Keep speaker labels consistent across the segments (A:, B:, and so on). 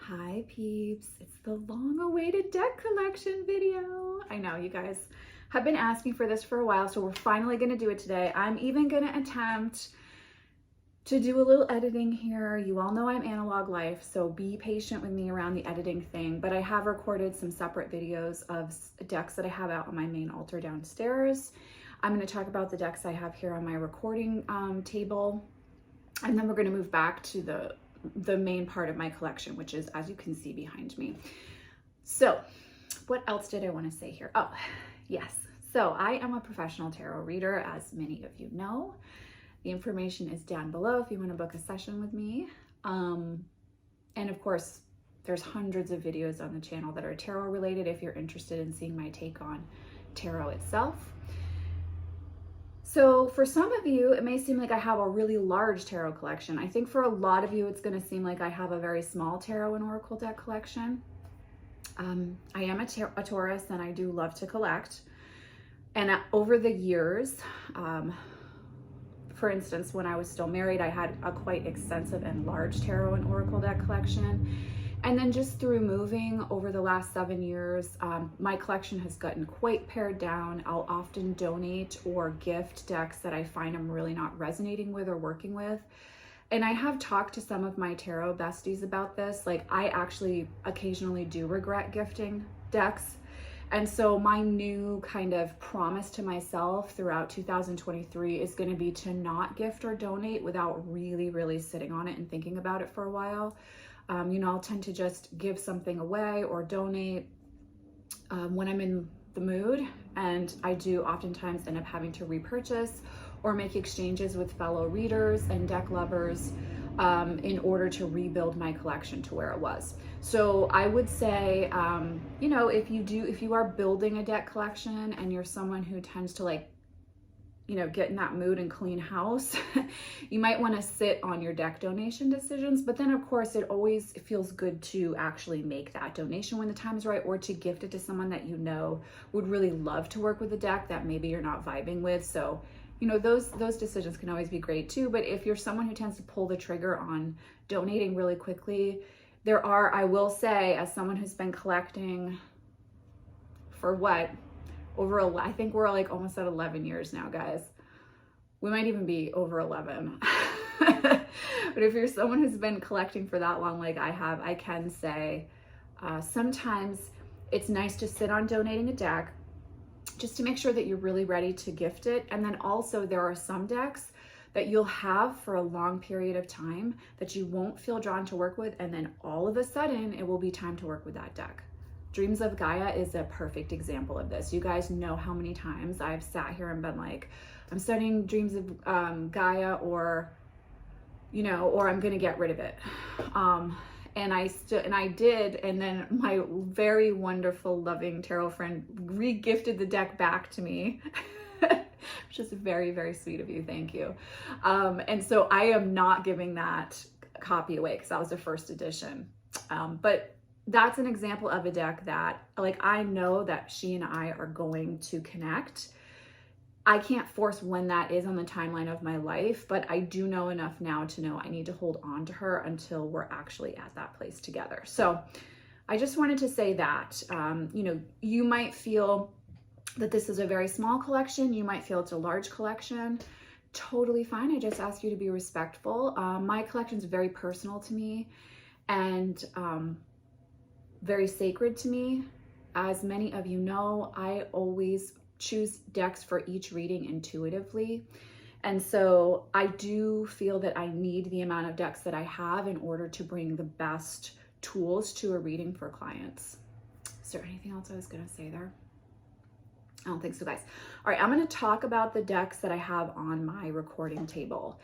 A: Hi peeps, it's the long-awaited deck collection video. I know you guys have been asking for this for a while, so we're finally gonna do it today. I'm even gonna attempt to do a little editing here. You all know I'm analog life, so be patient with me around the editing thing, but I have recorded some separate videos of decks that I have out on my main altar downstairs. I'm gonna talk about the decks I have here on my recording table, and then we're gonna move back to the main part of my collection, which is, as you can see behind me. So what else did I want to say here? Oh, yes. So I am a professional tarot reader, as many of you know. The information is down below if you want to book a session with me. And of course, there's hundreds of videos on the channel that are tarot related if you're interested in seeing my take on tarot itself. So for some of you, it may seem like I have a really large tarot collection. I think for a lot of you, it's going to seem like I have a very small tarot and oracle deck collection. I am a Taurus, and I do love to collect. And over the years, for instance, when I was still married, I had a quite extensive and large tarot and oracle deck collection. And then just through moving over the last 7 years, my collection has gotten quite pared down. I'll often donate or gift decks that I find I'm really not resonating with or working with. And I have talked to some of my tarot besties about this. Like, I actually occasionally do regret gifting decks. And so my new kind of promise to myself throughout 2023 is going to be to not gift or donate without really sitting on it and thinking about it for a while. I'll tend to just give something away or donate when I'm in the mood, and I do oftentimes end up having to repurchase or make exchanges with fellow readers and deck lovers in order to rebuild my collection to where it was. So I would say, if you are building a deck collection and you're someone who tends to get in that mood and clean house, you might want to sit on your deck donation decisions. But then of course, it always feels good to actually make that donation when the time is right, or to gift it to someone that you know would really love to work with a deck that maybe you're not vibing with. So, those decisions can always be great too. But if you're someone who tends to pull the trigger on donating really quickly, I will say, as someone who's been collecting for I think we're like almost at 11 years now, guys. We might even be over 11. But if you're someone who's been collecting for that long, like I have, I can say sometimes it's nice to sit on donating a deck just to make sure that you're really ready to gift it. And then also, there are some decks that you'll have for a long period of time that you won't feel drawn to work with, and then all of a sudden it will be time to work with that deck. Dreams of Gaia is a perfect example of this. You guys know how many times I've sat here and been like, I'm studying Dreams of Gaia, or I'm gonna get rid of it. And I did, and then my very wonderful, loving tarot friend re-gifted the deck back to me, which is very sweet of you. Thank you. And so I am not giving that copy away because that was the first edition. But that's an example of a deck that, I know that she and I are going to connect. I can't force when that is on the timeline of my life, but I do know enough now to know I need to hold on to her until we're actually at that place together. So I just wanted to say that, you might feel that this is a very small collection. You might feel it's a large collection. Totally fine. I just ask you to be respectful. My collection is very personal to me, and very sacred to me. As many of you know, I always choose decks for each reading intuitively. And so I do feel that I need the amount of decks that I have in order to bring the best tools to a reading for clients. Is there anything else I was gonna say there? I don't think so, guys. All right, I'm gonna talk about the decks that I have on my recording table.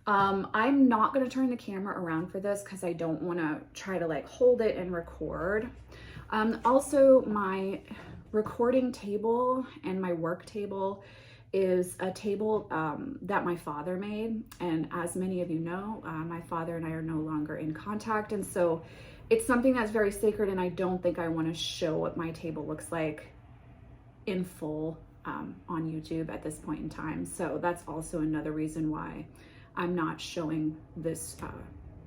A: I'm not gonna turn the camera around for this because I don't wanna try to hold it and record. Also, my recording table and my work table is a table that my father made. And as many of you know, my father and I are no longer in contact. And so it's something that's very sacred, and I don't think I wanna show what my table looks like in full on YouTube at this point in time. So that's also another reason why I'm not showing this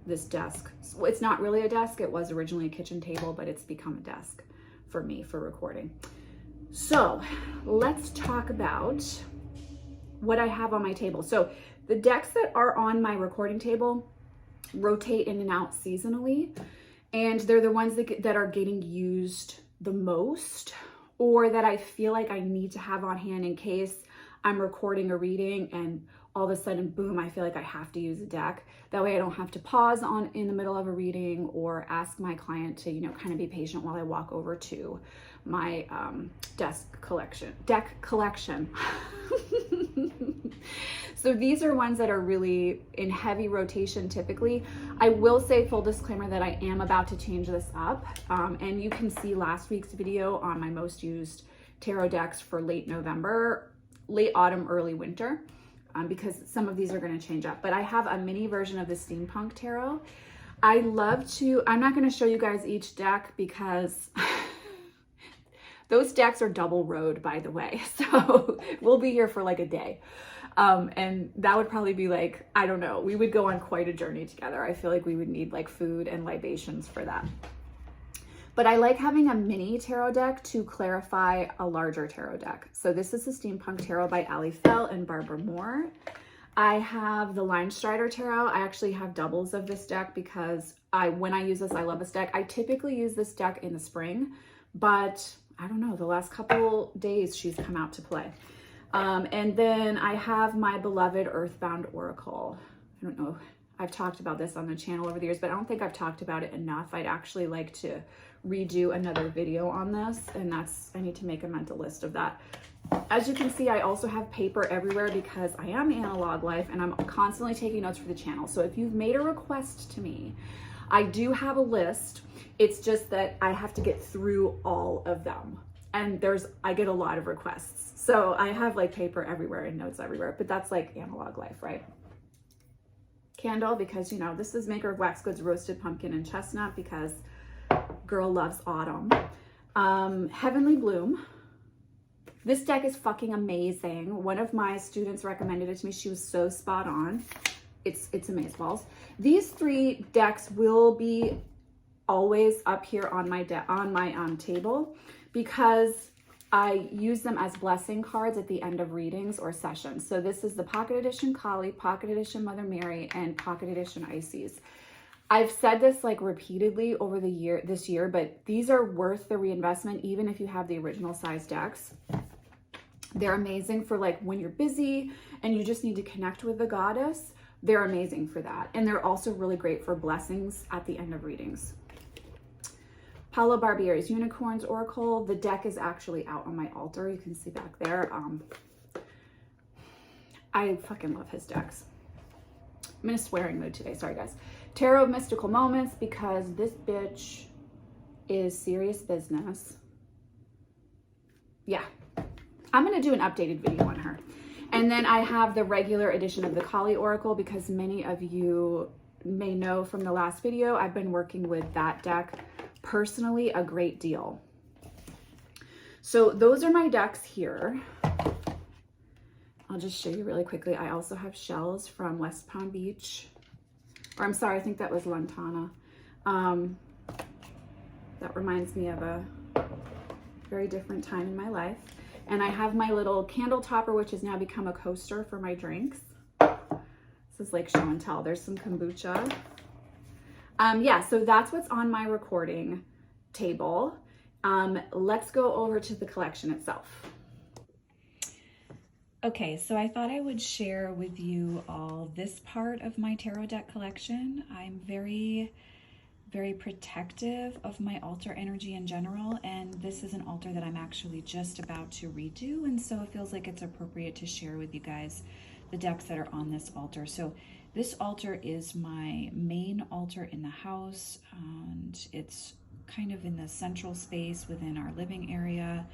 A: this desk. So it's not really a desk. It was originally a kitchen table, but it's become a desk for me for recording. So let's talk about what I have on my table. So the decks that are on my recording table rotate in and out seasonally, and they're the ones that are getting used the most, or that I feel like I need to have on hand in case I'm recording a reading and all of a sudden, boom, I feel like I have to use a deck. That way I don't have to pause in the middle of a reading or ask my client to, kind of be patient while I walk over to my deck collection. So these are ones that are really in heavy rotation typically. I will say, full disclaimer, that I am about to change this up. And you can see last week's video on my most used tarot decks for late November, late autumn, early winter. Because some of these are going to change up. But I have a mini version of the Steampunk Tarot. I'm not going to show you guys each deck because those decks are double rowed, by the way. So we'll be here for like a day. And that would probably be like, I don't know, we would go on quite a journey together. I feel like we would need like food and libations for that. But I like having a mini tarot deck to clarify a larger tarot deck. So this is the Steampunk Tarot by Ali Fell and Barbara Moore. I have the Line Strider Tarot. I actually have doubles of this deck because when I use this, I love this deck. I typically use this deck in the spring, but I don't know, the last couple days she's come out to play. And then I have my beloved Earthbound Oracle. I don't know, I've talked about this on the channel over the years, but I don't think I've talked about it enough. I'd actually like to redo another video on this, and I need to make a mental list of that. As you can see, I also have paper everywhere because I am analog life and I'm constantly taking notes for the channel. So if you've made a request to me, I do have a list. It's just that I have to get through all of them. And I get a lot of requests. So I have like paper everywhere and notes everywhere, but that's like analog life, right? Candle, because this is Maker of Wax Goods Roasted Pumpkin and Chestnut because girl loves autumn. Heavenly Bloom. This deck is fucking amazing. One of my students recommended it to me. She was so spot on. It's amazeballs. These three decks will be always up here on my table because I use them as blessing cards at the end of readings or sessions. So this is the Pocket Edition Kali, Pocket Edition Mother Mary, and Pocket Edition Isis. I've said this like repeatedly over this year, but these are worth the reinvestment even if you have the original size decks. They're amazing for like when you're busy and you just need to connect with the goddess. They're amazing for that. And they're also really great for blessings at the end of readings. Paolo Barbier's Unicorns Oracle. The deck is actually out on my altar. You can see back there. I fucking love his decks. I'm in a swearing mood today. Sorry, guys. Tarot of Mystical Moments, because this bitch is serious business. Yeah. I'm going to do an updated video on her. And then I have the regular edition of the Kali Oracle because many of you may know from the last video, I've been working with that deck personally a great deal. So those are my decks here. I'll just show you really quickly. I also have shells from West Palm Beach. Or I'm sorry, I think that was Lantana. That reminds me of a very different time in my life. And I have my little candle topper, which has now become a coaster for my drinks. This is like show and tell. There's some kombucha. Yeah, so that's what's on my recording table. Let's go over to the collection itself. Okay, so I thought I would share with you all this part of my tarot deck collection. I'm very protective of my altar energy in general, and this is an altar that I'm actually just about to redo, and so it feels like it's appropriate to share with you guys the decks that are on this altar. So this altar is my main altar in the house, and it's kind of in the central space within our living area.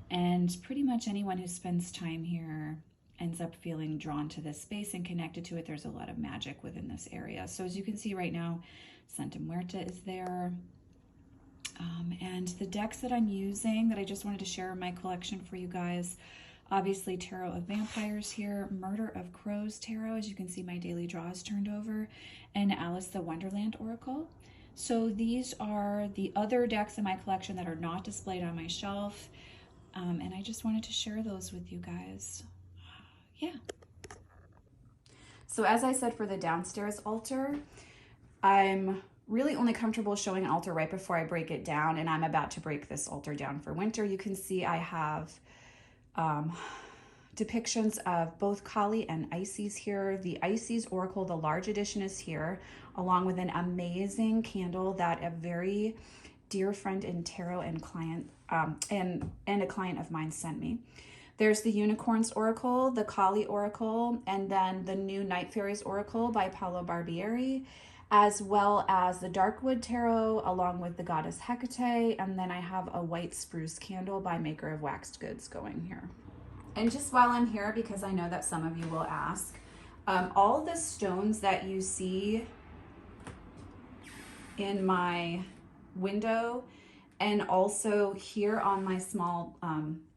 A: And pretty much anyone who spends time here ends up feeling drawn to this space and connected to it. There's a lot of magic within this area. So as you can see right now, Santa Muerta is there. And the decks that I'm using that I just wanted to share in my collection for you guys, Obviously, Tarot of Vampires here, Murder of Crows Tarot, as you can see my daily draw is turned over, and Alice the Wonderland Oracle. So these are the other decks in my collection that are not displayed on my shelf, and I just wanted to share those with you guys. Yeah. So as I said for the downstairs altar, I'm really only comfortable showing an altar right before I break it down, and I'm about to break this altar down for winter. You can see I have depictions of both Kali and Isis here. The Isis Oracle, the large edition, is here, along with an amazing candle that a very dear friend in tarot and client and a client of mine sent me. There's the Unicorns Oracle, the Kali Oracle, and then the new Night Fairies Oracle by Paolo Barbieri, as well as the Darkwood Tarot along with the Goddess Hecate, and then I have a white spruce candle by Maker of Waxed Goods going here. And just while I'm here, because I know that some of you will ask, all the stones that you see in my window and also here on my small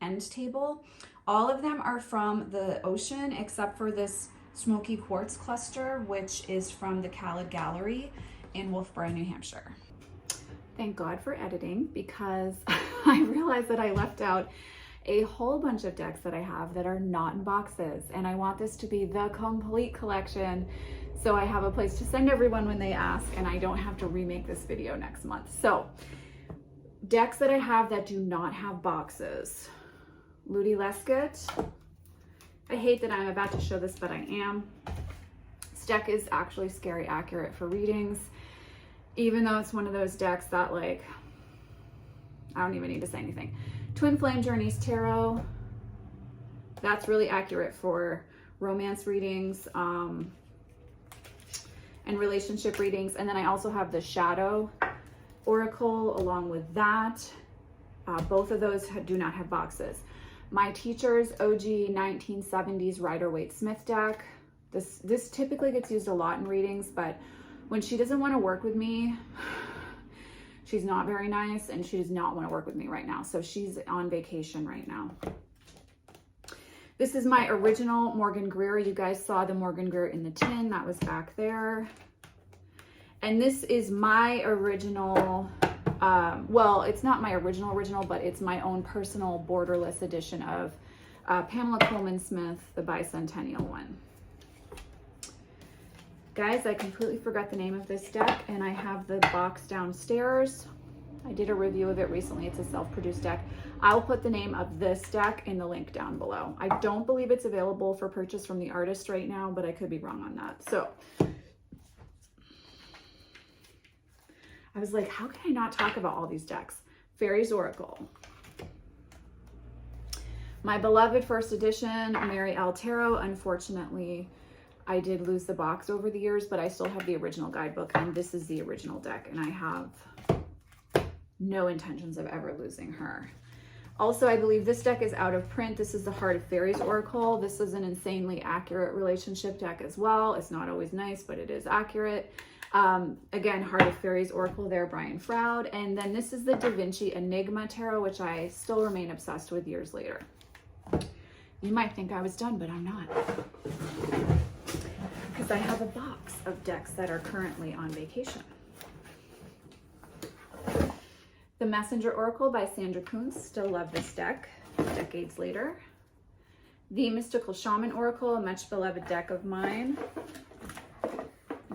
A: end table, all of them are from the ocean except for this smoky quartz cluster, which is from the Khaled Gallery in Wolfboro, New Hampshire. Thank God for editing, because I realized that I left out a whole bunch of decks that I have that are not in boxes, and I want this to be the complete collection so I have a place to send everyone when they ask and I don't have to remake this video next month. So decks that I have that do not have boxes. Ludi Lescott. I hate that I'm about to show this, but I am. This deck is actually scary accurate for readings, even though it's one of those decks that, like, I don't even need to say anything. Twin Flame Journeys Tarot. That's really accurate for romance readings and relationship readings. And then I also have the Shadow Oracle along with that. Both of those do not have boxes. My teacher's OG 1970s Rider-Waite-Smith deck. This typically gets used a lot in readings, but when she doesn't want to work with me, she's not very nice, and she does not want to work with me right now. So she's on vacation right now. This is my original Morgan Greer. You guys saw the Morgan Greer in the tin. That was back there. And this is my original, well, it's not my original, but it's my own personal borderless edition of Pamela Coleman Smith, the bicentennial one. Guys, I completely forgot the name of this deck, and I have the box downstairs. I did a review of it recently. It's a self-produced deck. I'll put the name of this deck in the link down below. I don't believe it's available for purchase from the artist right now, but I could be wrong on that. So I was like, how can I not talk about all these decks? Fairies Oracle. My beloved first edition, Mary L. Tarot. Unfortunately, I did lose the box over the years, but I still have the original guidebook, and this is the original deck, and I have no intentions of ever losing her. Also, I believe this deck is out of print. This is the Heart of Fairies Oracle. This is an insanely accurate relationship deck as well. It's not always nice, but it is accurate. Again, Heart of Fairies Oracle there, Brian Froud. And then this is the Da Vinci Enigma Tarot, which I still remain obsessed with years later. You might think I was done, but I'm not. Because I have a box of decks that are currently on vacation. The Messenger Oracle by Sandra Kuntz. Still love this deck decades later. The Mystical Shaman Oracle, a much beloved deck of mine.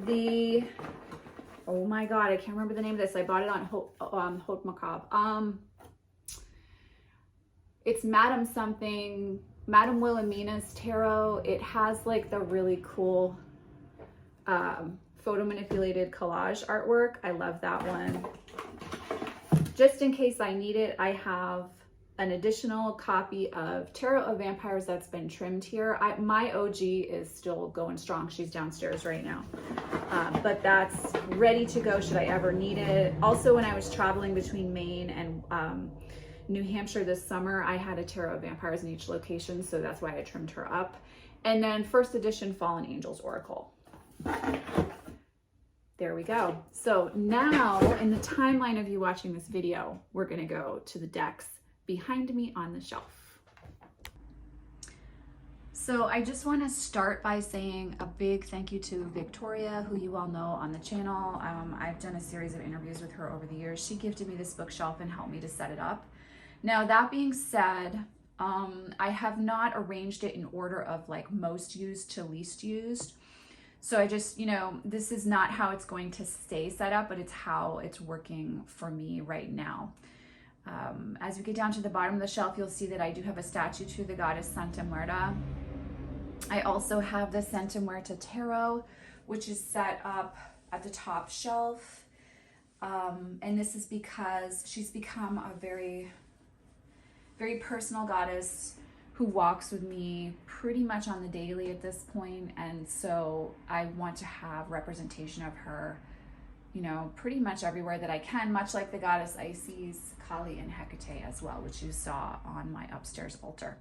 A: The, oh my God, I can't remember the name of this. I bought it on Haute Macabre. It's Madame something, Madame Wilhelmina's Tarot. It has like the really cool photo manipulated collage artwork. I love that one. Just in case I need it, I have an additional copy of Tarot of Vampires that's been trimmed here. My OG is still going strong. She's downstairs right now. But that's ready to go should I ever need it. Also, when I was traveling between Maine and New Hampshire this summer, I had a Tarot of Vampires in each location, so that's why I trimmed her up. And then first edition Fallen Angels Oracle. There we go. So now in the timeline of you watching this video, we're gonna go to the decks behind me on the shelf. So I just want to start by saying a big thank you to Victoria, who you all know on the channel. I've done a series of interviews with her over the years. She gifted me this bookshelf and helped me to set it up. Now, that being said, I have not arranged it in order of like most used to least used. So I just, this is not how it's going to stay set up, but it's how it's working for me right now. As we get down to the bottom of the shelf, you'll see that I do have a statue to the goddess Santa Muerta. I also have the Santa Muerta Tarot, which is set up at the top shelf. And this is because she's become a very, very personal goddess who walks with me pretty much on the daily at this point. And so I want to have representation of her, pretty much everywhere that I can, much like the goddess Isis, Kali, and Hecate as well, which you saw on my upstairs altar.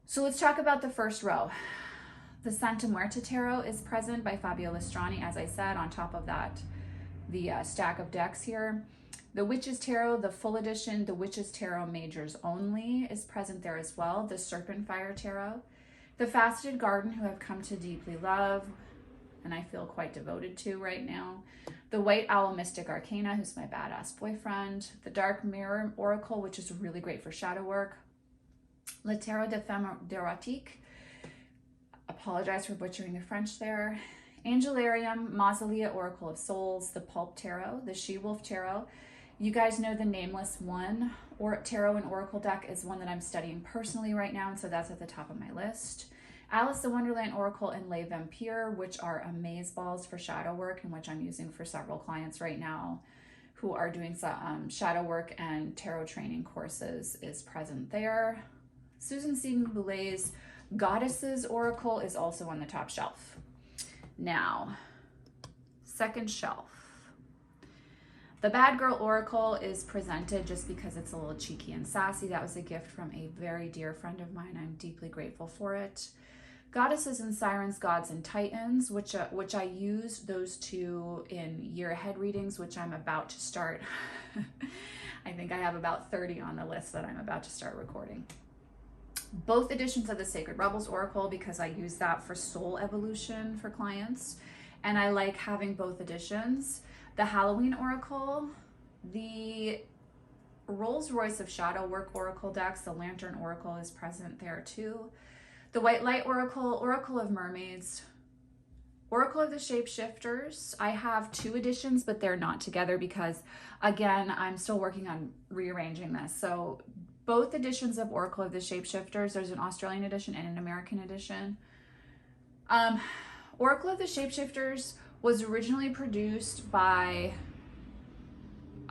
A: So let's talk about the first row. The Santa Muerta Tarot is present by Fabio Lestrani, as I said, on top of that, the stack of decks here. The Witches Tarot, the full edition, the Witches Tarot Majors Only is present there as well. The Serpent Fire Tarot. The Faceted Garden, who I've come to deeply love, and I feel quite devoted to right now. The White Owl Mystic Arcana, who's my badass boyfriend. The Dark Mirror Oracle, which is really great for shadow work. Le Tarot de Femme d'Erotique. Apologize for butchering the French there. Angelarium, Mausolea Oracle of Souls, the Pulp Tarot, the She-Wolf Tarot. You guys know the Nameless One or Tarot and Oracle deck is one that I'm studying personally right now, and so that's at the top of my list. Alice the Wonderland Oracle and Les Vampires, which are amazeballs for shadow work, and which I'm using for several clients right now who are doing some shadow work and tarot training courses, is present there. Susan Seaton Boulet's Goddesses Oracle is also on the top shelf. Now, second shelf. The Bad Girl Oracle is presented just because it's a little cheeky and sassy. That was a gift from a very dear friend of mine. I'm deeply grateful for it. Goddesses and Sirens, Gods and Titans, which I use those two in year ahead readings, which I'm about to start. I think I have about 30 on the list that I'm about to start recording. Both editions of the Sacred Rebels Oracle, because I use that for soul evolution for clients, and I like having both editions. The Halloween Oracle, the Rolls Royce of Shadow Work Oracle decks, the Lantern Oracle is present there too. The White Light Oracle, Oracle of Mermaids, Oracle of the Shapeshifters. I have two editions, but they're not together because, again, I'm still working on rearranging this. So both editions of Oracle of the Shapeshifters, there's an Australian edition and an American edition. Oracle of the Shapeshifters was originally produced by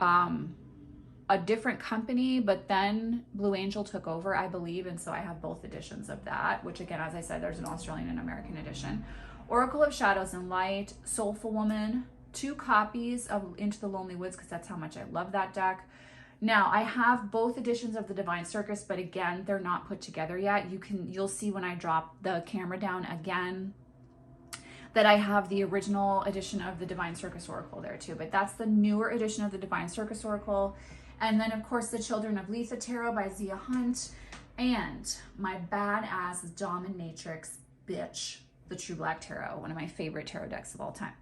A: a different company, but then Blue Angel took over, I believe, and so I have both editions of that, which again, as I said, there's an Australian and American edition. Oracle of Shadows and Light, Soulful Woman, 2 copies of Into the Lonely Woods, because that's how much I love that deck. Now, I have both editions of the Divine Circus, but again, they're not put together yet. You'll see when I drop the camera down again that I have the original edition of the Divine Circus Oracle there too, but that's the newer edition of the Divine Circus Oracle. And then, of course, the Children of Letha Tarot by Zia Hunt, and my badass dominatrix bitch, the True Black Tarot, one of my favorite tarot decks of all time.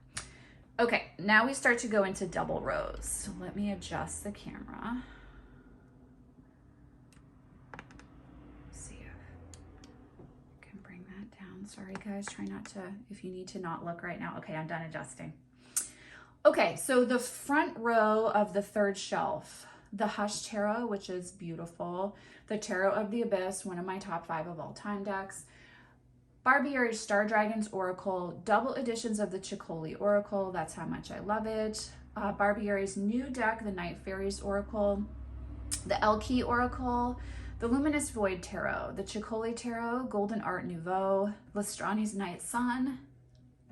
A: Okay, now we start to go into double rows. So let me adjust the camera. See if I can bring that down. Sorry guys, try not to, if you need to not look right now. Okay, I'm done adjusting. Okay, so the front row of the third shelf, the Hush Tarot, which is beautiful. The Tarot of the Abyss, one of my top 5 of all time decks. Barbieri's Star Dragons Oracle, double editions of the Chicoli Oracle. That's how much I love it. Barbieri's new deck, the Night Fairies Oracle. The Elki Oracle, the Luminous Void Tarot, the Chicoli Tarot, Golden Art Nouveau, Lestrani's Night Sun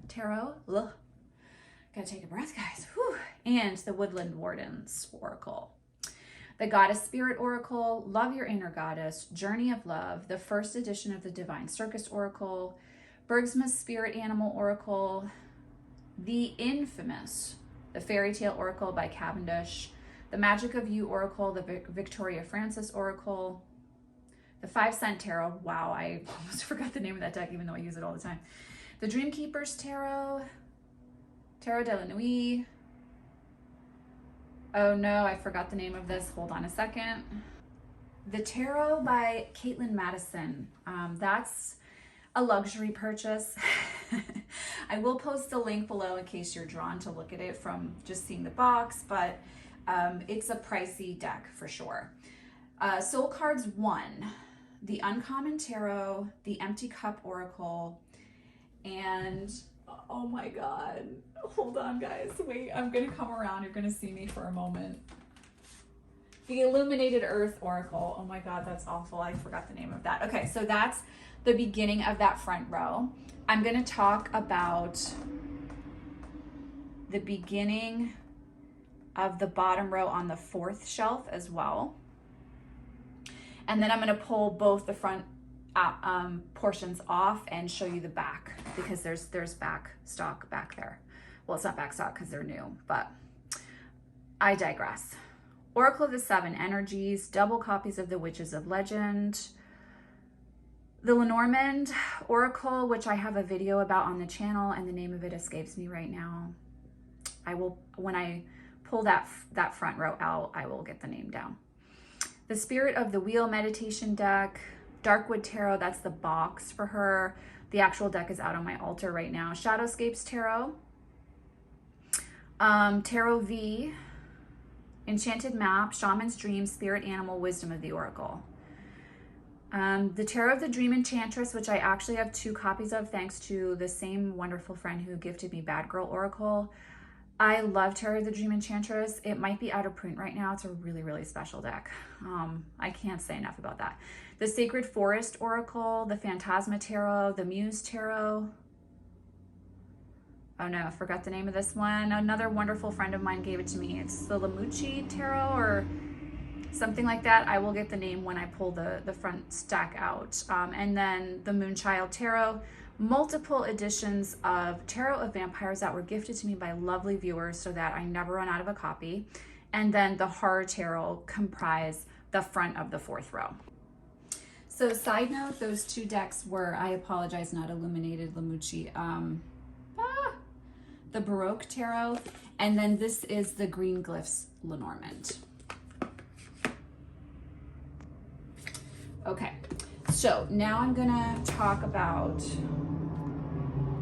A: Tarot. Ugh. Gotta take a breath, guys. Whew. And the Woodland Wardens Oracle. The Goddess Spirit Oracle, Love Your Inner Goddess, Journey of Love, the first edition of the Divine Circus Oracle, Bergsma's Spirit Animal Oracle, the infamous The Fairy Tale Oracle by Cavendish, the Magic of You Oracle, the Victoria Francis Oracle, the The 5 Cent Tarot. Wow, I almost forgot the name of that deck, even though I use it all the time. The Dream Keepers Tarot. Tarot de la Nuit. Oh no, I forgot the name of this. Hold on a second. The Tarot by Caitlin Madison. That's a luxury purchase. I will post a link below in case you're drawn to look at it from just seeing the box, but it's a pricey deck for sure. Soul Cards 1, the Uncommon Tarot, the Empty Cup Oracle, and oh my God, hold on guys, wait, I'm gonna come around, you're gonna see me for a moment. The Illuminated Earth Oracle. Oh my God, that's awful. I forgot the name of that. Okay, so that's the beginning of that front row. I'm gonna talk about the beginning of the bottom row on the 4th shelf as well. And then I'm gonna pull both the front portions off and show you the back, because there's back stock back there. Well, it's not back stock because they're new, but I digress. Oracle of the 7 Energies, double copies of the Witches of Legend, the Lenormand Oracle, which I have a video about on the channel, and the name of it escapes me right now. I will, when I pull that front row out, I will get the name down. The Spirit of the Wheel Meditation deck, Darkwood Tarot, that's the box for her. The actual deck is out on my altar right now. Shadowscapes Tarot, Tarot V, Enchanted Map, Shaman's Dream, Spirit Animal, Wisdom of the Oracle. The Tarot of the Dream Enchantress, which I actually have 2 copies of thanks to the same wonderful friend who gifted me Bad Girl Oracle. I love Tarot of the Dream Enchantress. It might be out of print right now. It's a really, really special deck. I can't say enough about that. The Sacred Forest Oracle, the Phantasma Tarot, the Muse Tarot. Oh no, I forgot the name of this one. Another wonderful friend of mine gave it to me. It's the Lamucci Tarot or something like that. I will get the name when I pull the front stack out. And then the Moonchild Tarot. Multiple editions of Tarot of Vampires that were gifted to me by lovely viewers so that I never run out of a copy. And then the Horror Tarot comprise the front of the 4th row. So side note, those 2 decks were, I apologize, not Illuminated Lamucci, the Baroque Tarot, and then this is the Green Glyphs Lenormand. Okay, so now I'm gonna talk about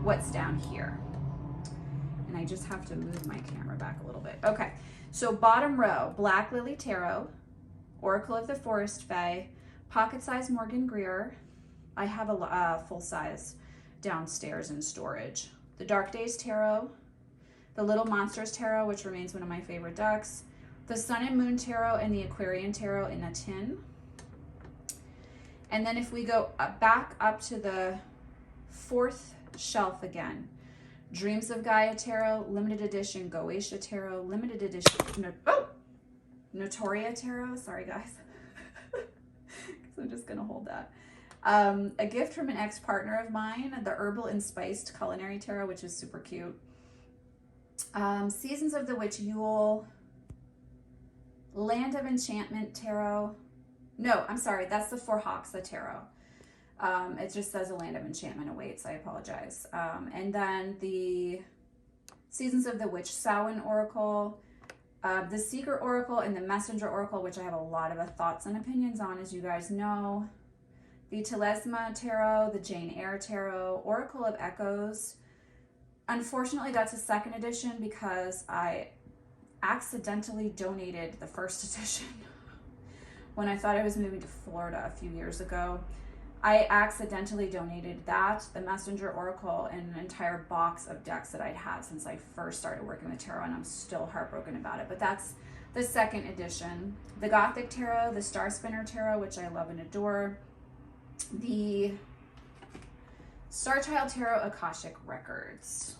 A: what's down here. And I just have to move my camera back a little bit. Okay, so bottom row, Black Lily Tarot, Oracle of the Forest Fae, Pocket Size Morgan Greer. I have a full size downstairs in storage. The Dark Days Tarot, the Little Monsters Tarot, which remains one of my favorite decks, the Sun and Moon Tarot, and the Aquarian Tarot in a tin. And then if we go back up to the 4th shelf again, Dreams of Gaia Tarot, limited edition Goetia Tarot, limited edition Notoria Tarot, sorry guys, so I'm just gonna hold that. A gift from an ex-partner of mine, the Herbal and Spiced Culinary Tarot, which is super cute. Seasons of the Witch Yule, Land of Enchantment Tarot. No, I'm sorry, that's the For Hawks, the Tarot. It just says a Land of Enchantment awaits, I apologize. And then the Seasons of the Witch Samhain Oracle, the Seeker Oracle, and the Messenger Oracle, which I have a lot of thoughts and opinions on, as you guys know. The Telesma Tarot, the Jane Eyre Tarot, Oracle of Echoes. Unfortunately, that's a 2nd edition because I accidentally donated the 1st edition when I thought I was moving to Florida a few years ago. I accidentally donated that, the Messenger Oracle, and an entire box of decks that I'd had since I first started working with tarot, and I'm still heartbroken about it. But that's the 2nd edition. The Gothic Tarot, the Star Spinner Tarot, which I love and adore. The Starchild Tarot Akashic Records.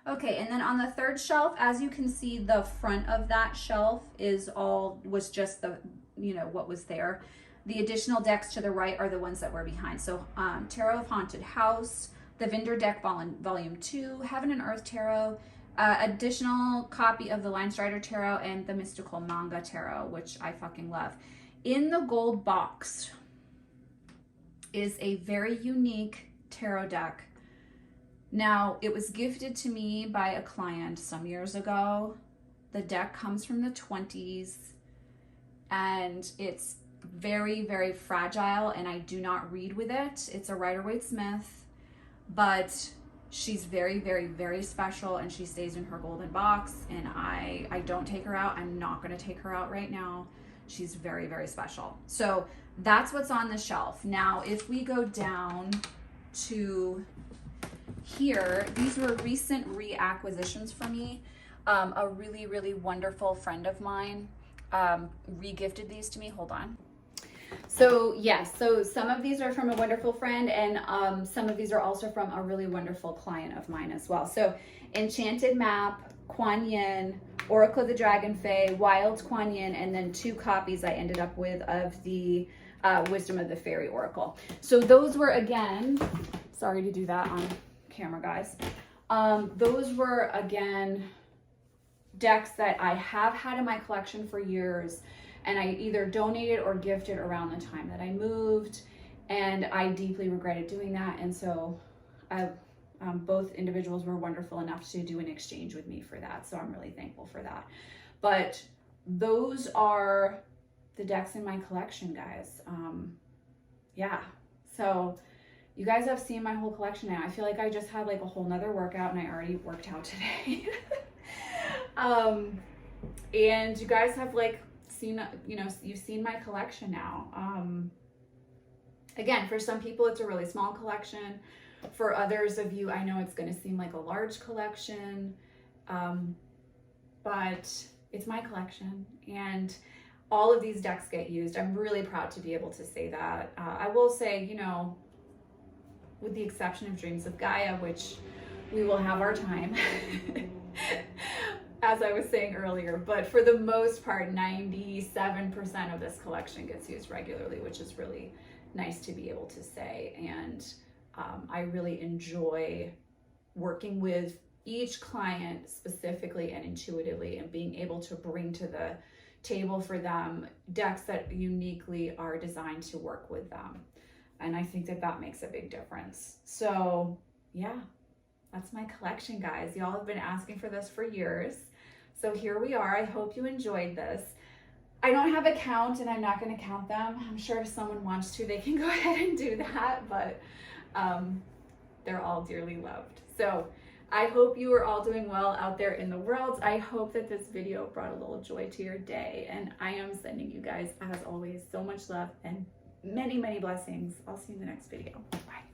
A: Okay, and then on the 3rd shelf, as you can see, the front of that shelf was just the, what was there. The additional decks to the right are the ones that were behind. So Tarot of Haunted House, the Vinder deck Volume 2, Heaven and Earth Tarot, Additional copy of the Line Strider Tarot and the Mystical Manga Tarot, which I fucking love. In the gold box is a very unique tarot deck. Now, it was gifted to me by a client some years ago. The deck comes from the 20s and it's very, very fragile, and I do not read with it. It's a Rider-Waite-Smith, but she's very, very, very special, and she stays in her golden box, and I don't take her out. I'm not going to take her out right now. She's very, very special. So that's what's on the shelf. Now, if we go down to here, these were recent reacquisitions for me. A really, really wonderful friend of mine re-gifted these to me. Hold on. So yes, so some of these are from a wonderful friend, and some of these are also from a really wonderful client of mine as well. So Enchanted Map, Kuan Yin, Oracle of the Dragon Fae, Wild Kuan Yin, and then 2 copies I ended up with of the Wisdom of the Fairy Oracle. So those were, again, sorry to do that on camera, guys. Those were, again, decks that I have had in my collection for years, and I either donated or gifted around the time that I moved, and I deeply regretted doing that. And so both individuals were wonderful enough to do an exchange with me for that, so I'm really thankful for that. But those are the decks in my collection, guys. Yeah, so you guys have seen my whole collection now. I feel like I just had like a whole nother workout, and I already worked out today. And you guys have like seen, you know, you've seen my collection now. Again, for some people it's a really small collection. For others of you, I know it's going to seem like a large collection, but it's my collection, and all of these decks get used. I'm really proud to be able to say that. I will say, you know, with the exception of Dreams of Gaia, which we will have our time, as I was saying earlier, but for the most part, 97% of this collection gets used regularly, which is really nice to be able to say. And I really enjoy working with each client specifically and intuitively, and being able to bring to the table for them decks that uniquely are designed to work with them. And I think that that makes a big difference. So yeah, that's my collection, guys. Y'all have been asking for this for years. So here we are. I hope you enjoyed this. I don't have a count, and I'm not going to count them. I'm sure if someone wants to, they can go ahead and do that, but they're all dearly loved. So I hope you are all doing well out there in the world. I hope that this video brought a little joy to your day, and I am sending you guys, as always, so much love and many, many blessings. I'll see you in the next video. Bye.